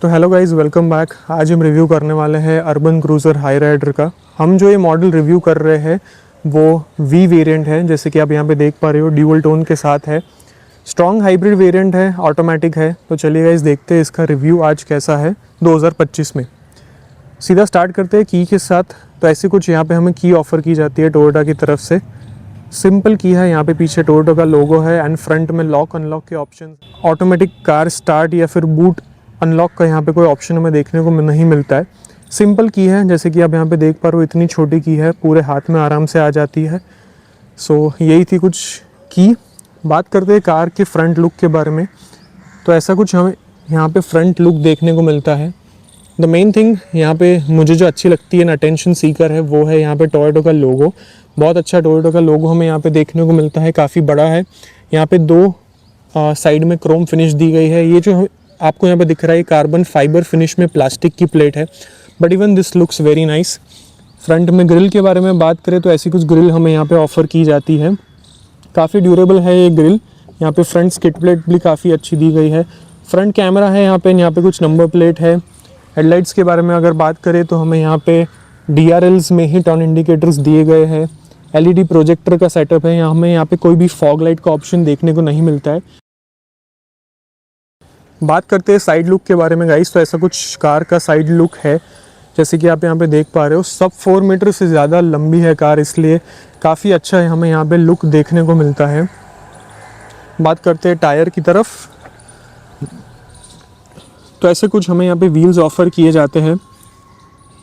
तो hello guys, welcome back. आज हम रिव्यू करने वाले हैं अर्बन क्रूज़र हाई राइडर का। हम जो ये मॉडल रिव्यू कर रहे हैं वो वी वेरिएंट है, जैसे कि आप यहाँ पे देख पा रहे हो, ड्यूअल टोन के साथ है। स्ट्रॉन्ग हाइब्रिड वेरिएंट है, ऑटोमेटिक है। तो चलिए गाइस देखते हैं इसका रिव्यू आज कैसा है 2025 में। सीधा स्टार्ट करते हैं की के साथ। तो ऐसी कुछ यहाँ पे हमें की ऑफ़र की जाती है टोयोटा की तरफ से। सिंपल की है, यहाँ पे पीछे टोयोटा का लोगो है एंड फ्रंट में लॉक अनलॉक के ऑप्शन। ऑटोमेटिक कार स्टार्ट या फिर बूट अनलॉक का यहाँ पे कोई ऑप्शन हमें देखने को नहीं मिलता है। सिंपल की है, जैसे कि आप यहाँ पे देख पा रहे हो, इतनी छोटी की है, पूरे हाथ में आराम से आ जाती है। सो यही थी कुछ की। बात करते हैं कार के फ्रंट लुक के बारे में। तो ऐसा कुछ हमें यहाँ पे फ्रंट लुक देखने को मिलता है। द मेन थिंग यहाँ पे मुझे जो अच्छी लगती है, अटेंशन सीकर है, वो है यहाँ पे टोयोटा का लोगो। बहुत अच्छा टोयोटा का लोगो हमें यहाँ पे देखने को मिलता है, काफ़ी बड़ा है। यहाँ पे दो साइड में क्रोम फिनिश दी गई है। ये जो आपको यहाँ पे दिख रहा है कार्बन फाइबर फिनिश में प्लास्टिक की प्लेट है, but even this looks very nice. Front में ग्रिल के बारे में बात करें तो ऐसी कुछ ग्रिल हमें यहाँ पे ऑफ़र की जाती है। काफ़ी ड्यूरेबल है ये ग्रिल। यहाँ पे फ्रंट स्किड प्लेट भी काफ़ी अच्छी दी गई है। फ्रंट कैमरा है यहाँ पे कुछ नंबर प्लेट है। हेडलाइट्स के बारे में अगर बात करें तो हमें यहाँ पे DRLs में ही टर्न इंडिकेटर्स दिए गए हैं। LED प्रोजेक्टर का सेटअप है। हमें यहाँ पे कोई भी फॉग लाइट का ऑप्शन देखने को नहीं मिलता है। बात करते हैं साइड लुक के बारे में गाइस, तो ऐसा कुछ कार का साइड लुक है, जैसे कि आप यहाँ पे देख पा रहे हो। सब 4 मीटर से ज़्यादा लंबी है कार, इसलिए काफ़ी अच्छा है हमें यहाँ पे लुक देखने को मिलता है। बात करते हैं टायर की तरफ, तो ऐसे कुछ हमें यहाँ पे व्हील्स ऑफ़र किए जाते हैं।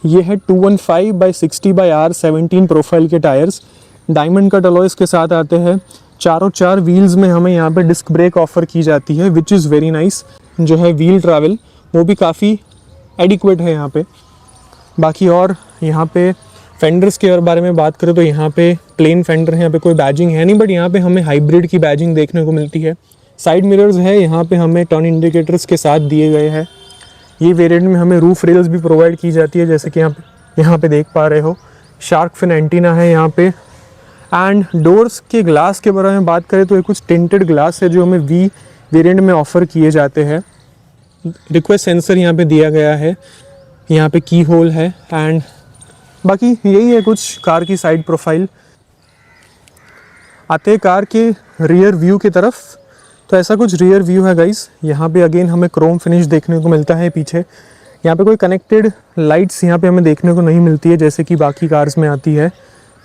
ये है 215/60/R17 प्रोफाइल के टायर्स। डायमंड कट अलॉयज़ के साथ आते हैं। चारों चार व्हील्स में हमें यहाँ पे डिस्क ब्रेक ऑफ़र की जाती है, विच इज़ वेरी नाइस। जो है व्हील ट्रैवल वो भी काफ़ी एडिक्वेट है यहाँ पे। बाकी और यहाँ पे फेंडर्स के बारे में बात करें तो यहाँ पे प्लेन फेंडर है, यहाँ पे कोई बैजिंग है नहीं, बट यहाँ पे हमें हाइब्रिड की बैजिंग देखने को मिलती है। साइड मिरर्स है, यहाँ पे हमें टर्न इंडिकेटर्स के साथ दिए गए हैं। ये वेरिएंट में हमें रूफ रेल्स भी प्रोवाइड की जाती है, जैसे कि यहाँ पे देख पा रहे हो। शार्क फिन एंटीना है यहाँ पे। एंड डोर्स के ग्लास के बारे में बात करें तो ये कुछ टिंटेड ग्लास है जो हमें वी वेरिएंट में ऑफ़र किए जाते हैं। रिक्वेस्ट सेंसर यहाँ पे दिया गया है, यहाँ पे की होल है। एंड बाकी यही है कुछ कार की साइड प्रोफाइल। आते हैं कार के रियर व्यू की तरफ, तो ऐसा कुछ रियर व्यू है गाइस। यहाँ पे अगेन हमें क्रोम फिनिश देखने को मिलता है पीछे। यहाँ पे कोई कनेक्टेड लाइट्स यहाँ पे हमें देखने को नहीं मिलती है, जैसे कि बाकी कार्स में आती है।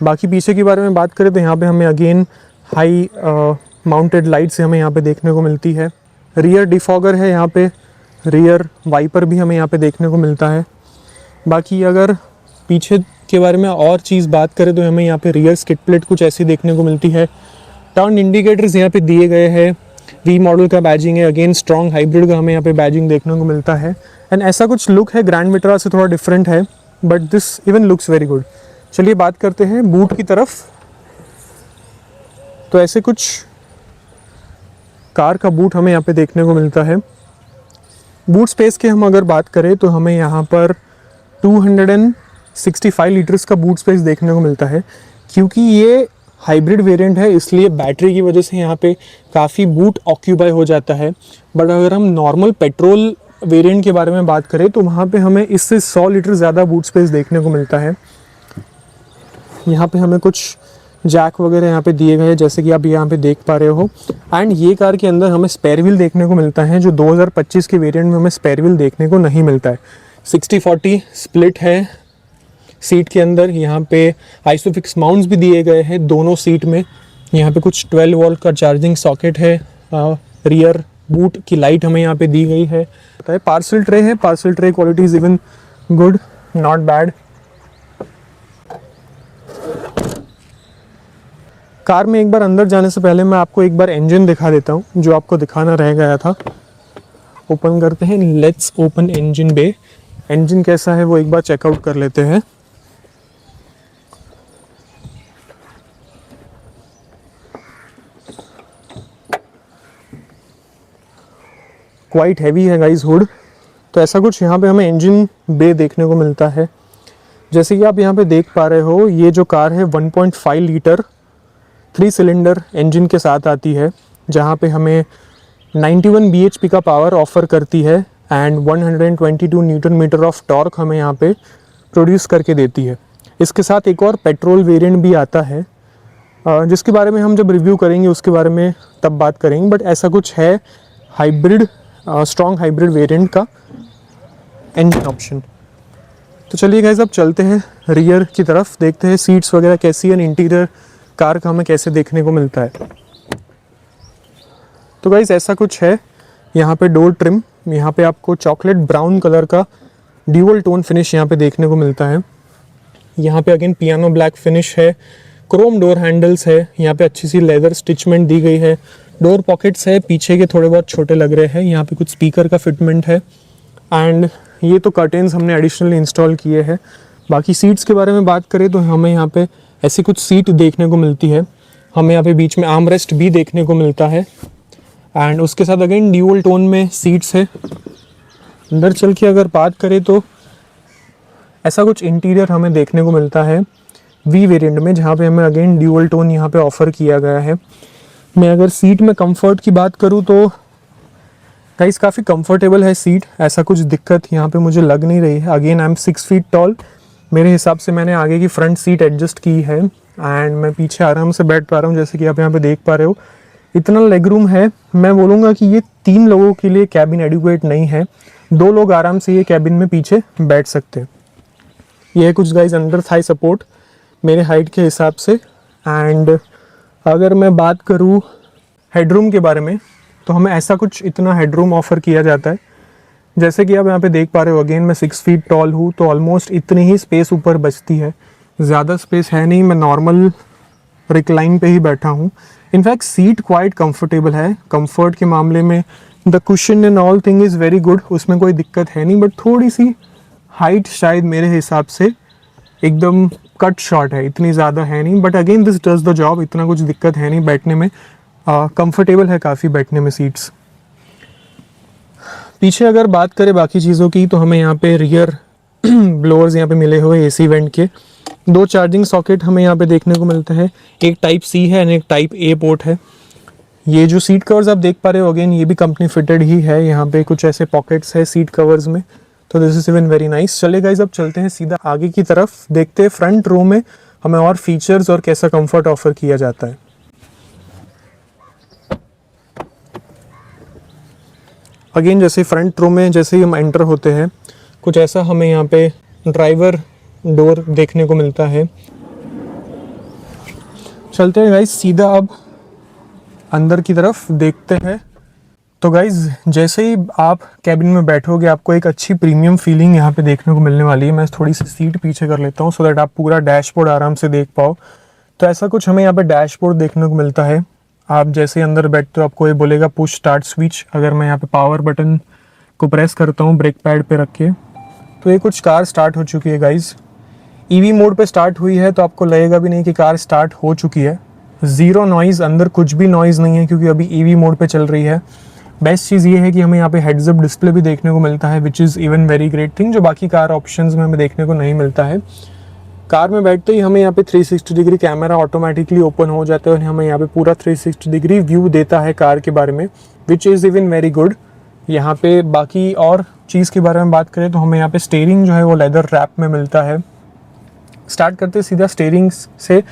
बाकी पीछे के बारे में बात करें तो यहाँ पे हमें अगेन हाई माउंटेड लाइट्स हमें यहाँ पे देखने को मिलती है। रियर डिफॉगर है यहाँ पे, रियर वाइपर भी हमें यहाँ पे देखने को मिलता है। बाकी अगर पीछे के बारे में और चीज़ बात करें तो हमें यहाँ पे रियर स्किड प्लेट कुछ ऐसी देखने को मिलती है। टर्न इंडिकेटर्स यहाँ पे दिए गए हैं। वी मॉडल का बैजिंग है, अगेन स्ट्रॉन्ग हाइब्रिड का हमें यहाँ पे बैजिंग देखने को मिलता है। एंड ऐसा कुछ लुक है, ग्रैंड विटारा से थोड़ा डिफरेंट है, but this even looks very good. चलिए बात करते हैं बूट की तरफ। तो ऐसे कुछ कार का बूट हमें यहाँ पे देखने को मिलता है। बूट स्पेस के हम अगर बात करें तो हमें यहाँ पर 265 लीटर्स का बूट स्पेस देखने को मिलता है। क्योंकि ये हाइब्रिड वेरिएंट है, इसलिए बैटरी की वजह से यहाँ पे काफ़ी बूट ऑक्यूपाई हो जाता है। बट अगर हम नॉर्मल पेट्रोल वेरिएंट के बारे में बात करें तो वहाँ पे हमें इससे 100 लीटर ज़्यादा बूट स्पेस देखने को मिलता है। यहाँ पे हमें कुछ जैक वगैरह यहाँ पे दिए गए हैं, जैसे कि आप यहाँ पे देख पा रहे हो। एंड ये कार के अंदर हमें स्पेयर व्हील देखने को मिलता है, जो 2025 के वेरिएंट में हमें स्पेयर व्हील देखने को नहीं मिलता है। 60/40 स्प्लिट है सीट के अंदर। यहाँ पे आइसोफिक्स माउंट्स भी दिए गए हैं दोनों सीट में। यहाँ पे कुछ 12 वोल्ट का चार्जिंग सॉकेट है। रियर बूट की लाइट हमें यहाँ पे दी गई है। पार्सल ट्रे है, parcel tray quality is even good, not bad. Car में एक बार अंदर जाने से पहले मैं आपको एक बार इंजन दिखा देता हूँ, जो आपको दिखाना रह गया था। ओपन करते हैं, let's open engine bay. Engine कैसा है वो एक बार चेकआउट कर लेते हैं। क्वाइट हैवी है गाइस हुड। तो ऐसा कुछ यहाँ पे हमें इंजन बे देखने को मिलता है। जैसे कि आप यहाँ पे देख पा रहे हो, ये जो कार है 1.5 लीटर 3 सिलेंडर इंजन के साथ आती है, जहाँ पे हमें 91 bhp का पावर ऑफ़र करती है। And 122 newton metre of torque हमें यहाँ पे प्रोड्यूस करके देती है। इसके साथ एक और पेट्रोल वेरिएंट भी आता है जिसके बारे में हम जब रिव्यू करेंगे उसके बारे में तब बात करेंगे, बट ऐसा कुछ है हाइब्रिड, स्ट्रॉन्ग हाइब्रिड वेरिएंट का इंजन ऑप्शन। तो चलिए गाइस अब चलते हैं रियर की तरफ, देखते हैं सीट्स वगैरह कैसी है, इंटीरियर कार का हमें कैसे देखने को मिलता है। तो गाइस ऐसा कुछ है यहाँ पे डोर ट्रिम, यहाँ पे आपको चॉकलेट ब्राउन कलर का ड्यूअल टोन फिनिश यहाँ पे देखने को मिलता है। यहाँ पे अगेन पियानो ब्लैक फिनिश है, क्रोम डोर हैंडल्स है, यहाँ पे अच्छी सी लेदर स्टिचमेंट दी गई है, डोर पॉकेट्स है, पीछे के थोड़े बहुत छोटे लग रहे हैं, यहाँ पे कुछ स्पीकर का फिटमेंट है एंड ये तो कर्टेन्स हमने एडिशनली इंस्टॉल किए हैं। बाकी सीट्स के बारे में बात करें तो हमें यहाँ पे ऐसी कुछ सीट देखने को मिलती है, हमें यहाँ पे बीच में आर्म रेस्ट भी देखने को मिलता है एंड उसके साथ अगेन ड्यूअल टोन में सीट्स है। अंदर चल के अगर बात करें तो ऐसा कुछ इंटीरियर हमें देखने को मिलता है वी वेरिएंट में, जहाँ पे हमें अगेन ड्यूअल टोन यहाँ पे ऑफर किया गया है। मैं अगर सीट में कंफर्ट की बात करूँ तो गाइस काफ़ी कंफर्टेबल है सीट, ऐसा कुछ दिक्कत यहाँ पे मुझे लग नहीं रही है। Again I am 6 feet tall, मेरे हिसाब से मैंने आगे की फ्रंट सीट एडजस्ट की है एंड मैं पीछे आराम से बैठ पा रहा हूँ, जैसे कि आप यहाँ पे देख पा रहे हो। इतना लेग रूम है, मैं बोलूँगा कि ये 3 लोगों के लिए कैबिन एडिक्वेट नहीं है, 2 लोग आराम से ये कैबिन में पीछे बैठ सकते हैं। ये है कुछ गाइस अंडर थाई सपोर्ट मेरे हाइट के हिसाब से। एंड अगर मैं बात करूँ हेडरूम के बारे में तो हमें ऐसा कुछ इतना हेडरूम ऑफर किया जाता है, जैसे कि आप यहाँ पे देख पा रहे हो। अगेन मैं 6 फीट टॉल हूँ तो ऑलमोस्ट इतनी ही स्पेस ऊपर बचती है, ज़्यादा स्पेस है नहीं, मैं नॉर्मल रिक्लाइन पे ही बैठा हूँ। इनफैक्ट सीट क्वाइट कंफर्टेबल है, कंफर्ट के मामले में the cushion and all thing is very good, उसमें कोई दिक्कत है नहीं, बट थोड़ी सी हाइट शायद मेरे हिसाब से एकदम कट शॉट है, इतनी ज़्यादा है नहीं, but again this does the job, इतना कुछ दिक्कत है नहीं बैठने में, कंफर्टेबल है काफ़ी बैठने में सीट्स। पीछे अगर बात करें बाकी चीज़ों की तो हमें यहाँ पे रियर ब्लोअर्स यहाँ पे मिले हुए एसी वेंट के, 2 चार्जिंग सॉकेट हमें यहाँ पे देखने को मिलता है, एक टाइप सी है और एक टाइप ए पोर्ट है। ये जो सीट कवर्स आप देख पा रहे हो अगेन ये भी कंपनी फिटेड ही है, यहाँ पे कुछ ऐसे पॉकेट्स है सीट कवर्स में, तो this is even very nice. चलिए गाइस अब चलते हैं सीधा आगे की तरफ, देखते हैं फ्रंट रो में हमें और फीचर्स और कैसा कंफर्ट ऑफर किया जाता है। अगेन जैसे फ्रंट रो में जैसे ही हम एंटर होते हैं कुछ ऐसा हमें यहाँ पे ड्राइवर डोर देखने को मिलता है। चलते हैं गाइस सीधा अब अंदर की तरफ देखते हैं। तो गाइज जैसे ही आप कैबिन में बैठोगे आपको एक अच्छी प्रीमियम फीलिंग यहाँ पे देखने को मिलने वाली है। मैं थोड़ी सी सीट पीछे कर लेता हूँ सो दैट आप पूरा डैशबोर्ड आराम से देख पाओ। तो ऐसा कुछ हमें यहाँ पे डैशबोर्ड देखने को मिलता है। आप जैसे अंदर बैठते हो आपको ये बोलेगा पुश स्टार्ट स्विच। अगर मैं यहाँ पे पावर बटन को प्रेस करता हूँ ब्रेक पैड पे रख के तो ये कुछ कार स्टार्ट हो चुकी है गाइज। ईवी मोड पे स्टार्ट हुई है तो आपको लगेगा भी नहीं कि कार स्टार्ट हो चुकी है। ज़ीरो नॉइज़, अंदर कुछ भी नॉइज़ नहीं है क्योंकि अभी ईवी मोड पे चल रही है। बेस्ट चीज़ ये है कि हमें यहाँ पे हेड्स अप डिस्प्ले भी देखने को मिलता है which is even very great thing, जो बाकी कार ऑप्शंस में हमें देखने को नहीं मिलता है। कार में बैठते ही हमें यहाँ पे 360 डिग्री कैमरा ऑटोमेटिकली ओपन हो जाता है और हमें यहाँ पे पूरा 360 डिग्री व्यू देता है कार के बारे में which is even very good. यहाँ पे बाकी और चीज़ के बारे में बात करें तो हमें यहाँ पे स्टीयरिंग जो है वो लेदर रैप में मिलता है। स्टार्ट करते सीधा स्टीयरिंग से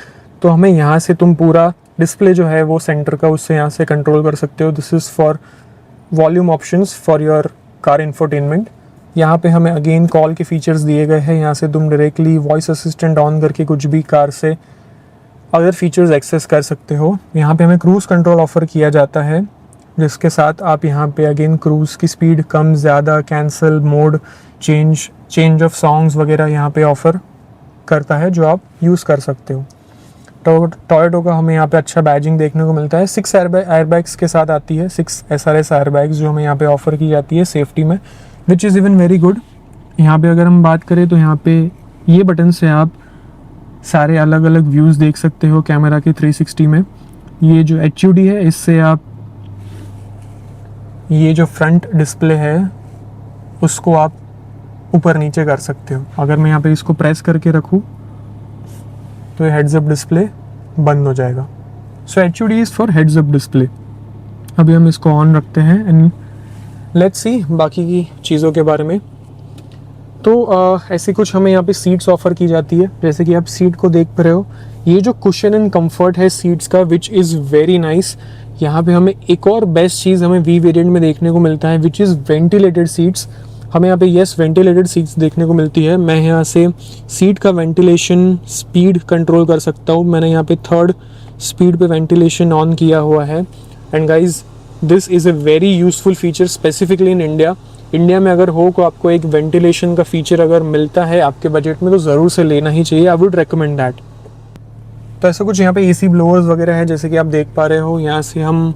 तो हमें यहाँ से तुम पूरा डिस्प्ले जो है वो सेंटर का उससे यहाँ से कंट्रोल कर सकते हो। This is for volume options for your car infotainment. यहाँ पे हमें अगेन कॉल के फीचर्स दिए गए हैं। यहाँ से तुम डायरेक्टली वॉइस असिस्टेंट ऑन करके कुछ भी कार से अदर फीचर्स एक्सेस कर सकते हो। यहाँ पे हमें क्रूज़ कंट्रोल ऑफर किया जाता है जिसके साथ आप यहाँ पे अगेन क्रूज़ की स्पीड कम ज़्यादा cancel mode change of songs वगैरह यहाँ पे ऑफ़र करता है जो आप यूज़ कर सकते हो। टोयोटा का हमें यहाँ पे अच्छा बैजिंग देखने को मिलता है। 6 एयरबैग्स के साथ आती है, 6 SRS एयरबैग्स जो हमें यहाँ पे ऑफ़र की जाती है सेफ्टी में which is even very good. यहाँ पे अगर हम बात करें तो यहाँ पे ये बटन से आप सारे अलग अलग व्यूज़ देख सकते हो कैमरा के 360 में। ये जो HUD है इससे आप ये जो फ्रंट डिस्प्ले है उसको आप ऊपर नीचे कर सकते हो। अगर मैं यहाँ पे इसको प्रेस करके रखूँ तो ये हेड्स अप डिस्प्ले बंद हो जाएगा। सो HUD is for heads up display. अभी हम इसको ऑन रखते हैं एंड लेट्स सी बाकी की चीज़ों के बारे में। तो ऐसी कुछ हमें यहाँ पे सीट्स ऑफ़र की जाती है, जैसे कि आप सीट को देख रहे हो। ये जो कुशन एंड कंफर्ट है सीट्स का विच इज़ वेरी नाइस। यहाँ पे हमें एक और बेस्ट चीज़ हमें वी वेरिएंट में देखने को मिलता है विच इज़ वेंटिलेटेड सीट्स। हमें यहाँ पे यस वेंटिलेटेड सीट्स देखने को मिलती है। मैं यहाँ से सीट का वेंटिलेशन स्पीड कंट्रोल कर सकता हूँ। मैंने यहाँ पे 3rd स्पीड पे वेंटिलेशन ऑन किया हुआ है। And guys this is a very useful feature specifically in India. India में अगर हो तो आपको एक वेंटिलेशन का फीचर अगर मिलता है आपके बजट में तो ज़रूर से लेना ही चाहिए। I would recommend that. तो ऐसा कुछ यहाँ पे एसी ब्लोअर्स वगैरह है, जैसे कि आप देख पा रहे हो। यहाँ से हम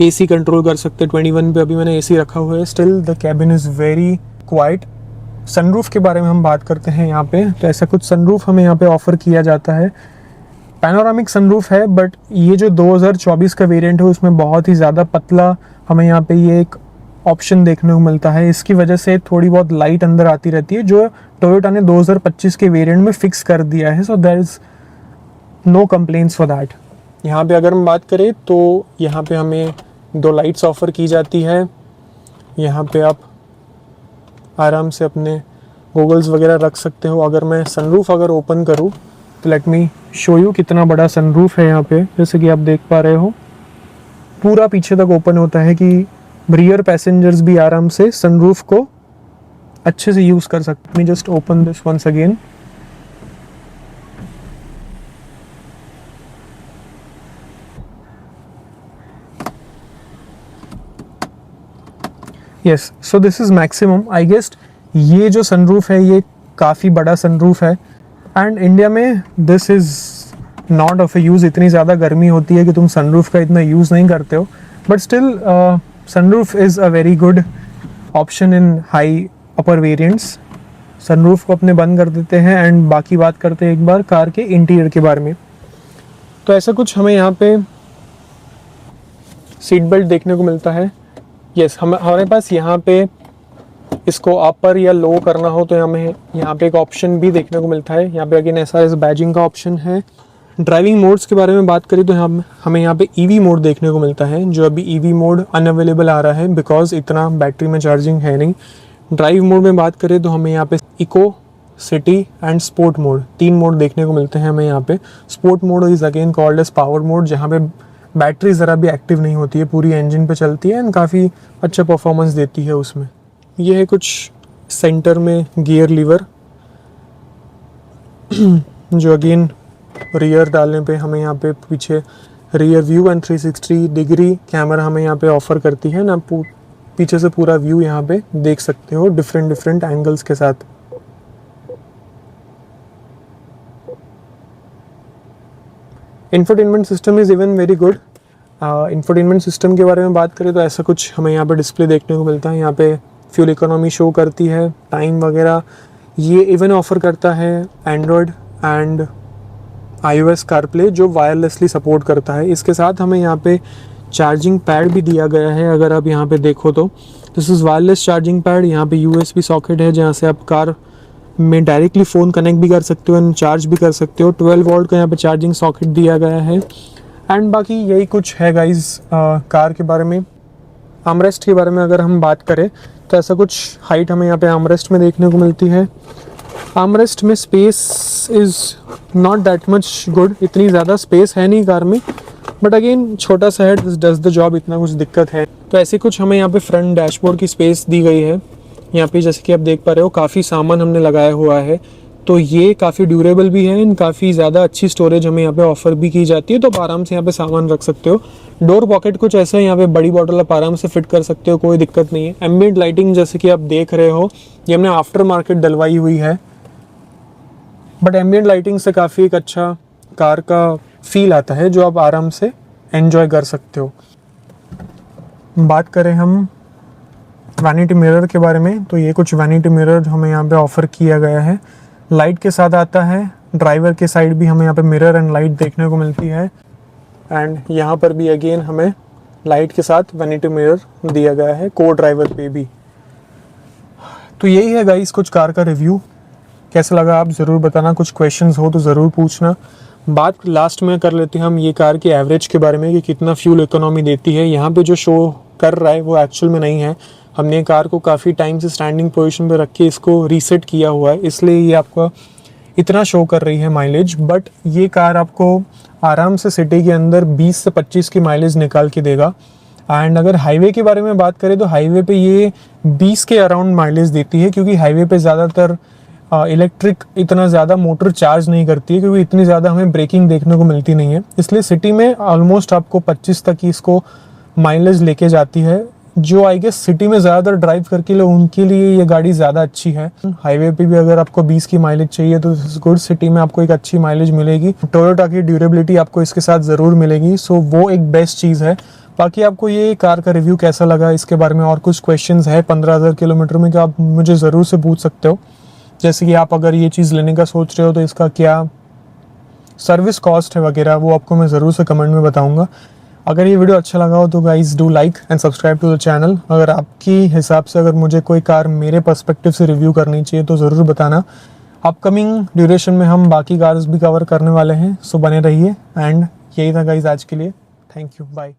एसी कंट्रोल कर सकते हैं। 21 पे अभी मैंने एसी रखा हुआ है। Still the cabin is very quite. Sunroof के बारे में हम बात करते हैं यहाँ पे। तो ऐसा कुछ सनरूफ हमें यहाँ पे ऑफ़र किया जाता है। पैनोरामिक सनरूफ है, बट ये जो 2024 का वेरिएंट है उसमें बहुत ही ज़्यादा पतला हमें यहाँ पे ये एक ऑप्शन देखने को मिलता है। इसकी वजह से थोड़ी बहुत लाइट अंदर आती रहती है, जो टोयोटा ने 2025 के वेरिएंट में फिक्स कर दिया है। So there is no complaints for that. यहाँ पे अगर हम बात करें तो यहाँ पे हमें 2 लाइट्स ऑफ़र की जाती है। यहाँ पे आप आराम से अपने गॉगल्स वगैरह रख सकते हो। अगर मैं सनरूफ अगर ओपन करूँ तो लेट मी शो यू कितना बड़ा सनरूफ है यहाँ पे। जैसे कि आप देख पा रहे हो पूरा पीछे तक ओपन होता है कि रियर पैसेंजर्स भी आराम से सनरूफ को अच्छे से यूज़ कर सकते हैं। Just open this once again. Yes, so this is maximum I guess. ये जो सनरूफ है ये काफ़ी बड़ा सनरूफ है। एंड इंडिया में this is not of a use. इतनी ज़्यादा गर्मी होती है कि तुम सनरूफ का इतना यूज़ नहीं करते हो, but still sunroof is a very good option in high upper variants. Sunroof को अपने बंद कर देते हैं एंड बाकी बात करते हैं एक बार कार के इंटीरियर के बारे में। तो ऐसा कुछ हमें यहाँ पे सीट बेल्ट देखने को मिलता है। यस, हमारे पास यहाँ पे इसको अपर या लो करना हो तो हमें यहाँ पे एक ऑप्शन भी देखने को मिलता है। यहाँ पे अगेन SRS बैजिंग का ऑप्शन है। ड्राइविंग मोड्स के बारे में बात करें तो हमें यहाँ पे EV मोड देखने को मिलता है, जो अभी EV मोड अनअवेलेबल आ रहा है बिकॉज इतना बैटरी में चार्जिंग है नहीं। ड्राइव मोड में बात करें तो हमें यहाँ पे eco, city and sport mode 3 mode देखने को मिलते हैं हमें यहाँ पे। Sport mode is again called as power mode, जहाँ पे बैटरी ज़रा भी एक्टिव नहीं होती है, पूरी इंजन पे चलती है एंड काफ़ी अच्छा परफॉर्मेंस देती है उसमें। ये है कुछ सेंटर में गियर लीवर जो अगेन रियर डालने पे हमें यहाँ पे पीछे rear view and 360 degree camera हमें यहाँ पे ऑफ़र करती है ना। पीछे से पूरा व्यू यहाँ पे देख सकते हो डिफरेंट एंगल्स के साथ। Infotainment system is even very good. Infotainment system के बारे में बात करें तो ऐसा कुछ हमें यहाँ पे डिस्प्ले देखने को मिलता है। यहाँ पे फ्यूल इकोनॉमी शो करती है, टाइम वगैरह। ये इवन ऑफ़र करता है एंड्रॉयड एंड iOS CarPlay जो वायरलेसली सपोर्ट करता है। इसके साथ हमें यहाँ पे चार्जिंग पैड भी दिया गया है। अगर आप यहाँ पे देखो तो this is wireless charging pad. यहाँ पे USB सॉकेट है जहाँ से आप कार में डायरेक्टली फ़ोन कनेक्ट भी कर सकते हो एंड चार्ज भी कर सकते हो। 12 वोल्ट का यहाँ पे चार्जिंग सॉकेट दिया गया है। एंड बाकी यही कुछ है गाइज कार के बारे में। आर्मरेस्ट के बारे में अगर हम बात करें तो ऐसा कुछ हाइट हमें यहाँ पे आर्मरेस्ट में देखने को मिलती है। आर्मरेस्ट में space is not that much good, इतनी ज़्यादा स्पेस है नहीं कार में, बट अगेन छोटा सा है, डज द जॉब, इतना कुछ दिक्कत है। तो ऐसे कुछ हमें यहाँ पे फ्रंट डैशबोर्ड की स्पेस दी गई है। यहाँ पे जैसे कि आप देख पा रहे हो काफ़ी सामान हमने लगाया हुआ है, तो ये काफ़ी ड्यूरेबल भी है एंड काफ़ी ज़्यादा अच्छी स्टोरेज हमें यहाँ पे ऑफर भी की जाती है। तो आप आराम से यहाँ पे सामान रख सकते हो। डोर पॉकेट कुछ ऐसा है, यहाँ पे बड़ी बॉटल आप आराम से फिट कर सकते हो, कोई दिक्कत नहीं है। एम्बिएंट लाइटिंग जैसे कि आप देख रहे हो ये हमने आफ्टर मार्केट डलवाई हुई है, बट एम्बिएंट लाइटिंग से काफ़ी एक अच्छा कार का फील आता है जो आप आराम से एंजॉय कर सकते हो। बात करें हम वैनिटी मिरर के बारे में तो ये कुछ वैनिटी मिरर हमें यहाँ पे ऑफ़र किया गया है। लाइट के साथ आता है। ड्राइवर के साइड भी हमें यहाँ पे मिरर एंड लाइट देखने को मिलती है एंड यहाँ पर भी अगेन हमें लाइट के साथ वैनिटी मिरर दिया गया है को ड्राइवर पे भी। तो यही है गाइस कुछ कार का रिव्यू। कैसा लगा आप ज़रूर बताना, कुछ क्वेश्चंस हो तो ज़रूर पूछना। बात लास्ट में कर लेते हैं हम ये कार के एवरेज के बारे में कि कितना फ्यूल इकोनॉमी देती है। यहाँ पे जो शो कर रहा है वो एक्चुअल में नहीं है। हमने कार को काफ़ी टाइम से स्टैंडिंग पोजीशन पे रख के इसको रीसेट किया हुआ है, इसलिए ये आपका इतना शो कर रही है माइलेज। बट ये कार आपको आराम से सिटी के अंदर 20 से 25 की माइलेज निकाल के देगा। एंड अगर हाईवे के बारे में बात करें तो हाईवे पे ये 20 के अराउंड माइलेज देती है, क्योंकि हाईवे पे ज़्यादातर इलेक्ट्रिक इतना ज़्यादा मोटर चार्ज नहीं करती है, क्योंकि इतनी ज़्यादा हमें ब्रेकिंग देखने को मिलती नहीं है। इसलिए सिटी में ऑलमोस्ट आपको 25 तक ही इसको माइलेज लेके जाती है, जो आई गेस सिटी में ज़्यादातर ड्राइव करके लोग उनके लिए ये गाड़ी ज़्यादा अच्छी है। हाईवे पे भी अगर आपको 20 की माइलेज चाहिए तो गुड, सिटी में आपको एक अच्छी माइलेज मिलेगी। टोयोटा की ड्यूरेबिलिटी आपको इसके साथ ज़रूर मिलेगी, सो वो एक बेस्ट चीज़ है। बाकी आपको ये कार का रिव्यू कैसा लगा, इसके बारे में और कुछ क्वेश्चंस है 15,000 किलोमीटर में, कि आप मुझे ज़रूर से पूछ सकते हो। जैसे कि आप अगर ये चीज़ लेने का सोच रहे हो तो इसका क्या सर्विस कॉस्ट है वगैरह, वो आपको मैं ज़रूर से कमेंट में बताऊंगा। अगर ये वीडियो अच्छा लगा हो तो guys do like and subscribe to the channel. अगर आपकी हिसाब से अगर मुझे कोई कार मेरे पर्सपेक्टिव से रिव्यू करनी चाहिए तो ज़रूर बताना। अपकमिंग ड्यूरेशन में हम बाकी कार्स भी कवर करने वाले हैं, सो बने रहिए। एंड यही था गाइस आज के लिए। Thank you, bye.